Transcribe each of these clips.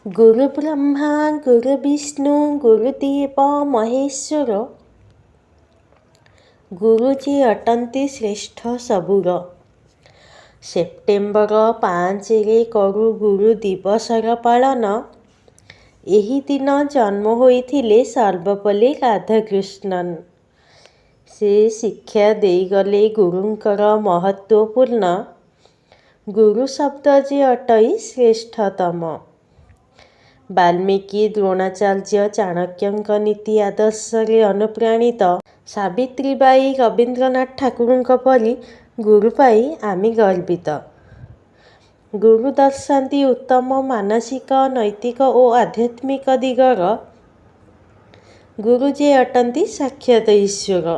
गुरु ब्रह्मा गुरु विष्णु गुरुदेव महेश्वर, गुरुजी अटंती श्रेष्ठ सबुर। सेप्टेम्बर 5 रे करू गुरु दिवसर पालन। एही दिन जन्म होइथिले सर्वपल्ली राधाकृष्णन। से शिक्षा देइगले गुरुंकर महत्वपूर्ण। गुरु शब्द जे अटई श्रेष्ठतम। वाल्मीकि द्रोणाचार्य चाणक्यंक नीति आदर्शरे अनुप्राणित सावित्रीबाई रवीन्द्रनाथ ठाकुरଙ୍କ परी गुरु पाई आमे गर्वित। गुरु दर्शाନ୍ତି उत्तम मानसिक नैतिक और आध्यात्मिक दिगर। गुरु जे अटंती साक्षात ईश्वर।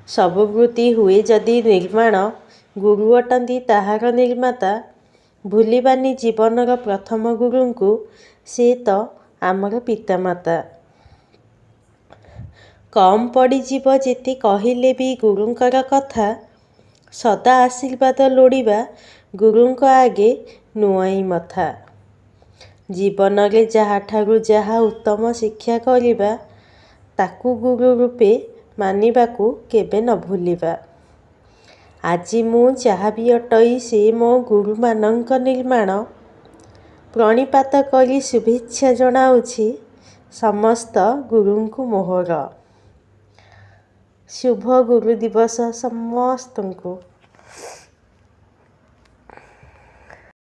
सबु वृत्ति हुए जदि निर्माण, गुरु अटंती ताहार निर्माता। भूलिबानी जीवनर प्रथम गुरुंकु, से तो आमर पितामाता। कम पड़ीजीव जेते कहिले भी गुरुंकर कथा। सदा आशीर्वाद लोड़िबा, गुरुंक आगे नुआई मथा। जीवन रे जहाठारु जहा उत्तम शिक्षा करिबा, ताकू गुरु रूपे मानिबाकू केबे न भूलिबा। आजी मु जहा भी अटई से मो गुरु मानंक निर्माण। प्रणिपात करी शुभेच्छा जणाउछि समस्त गुरुंकु मोहर। शुभ गुरु दिवस समस्तंकु।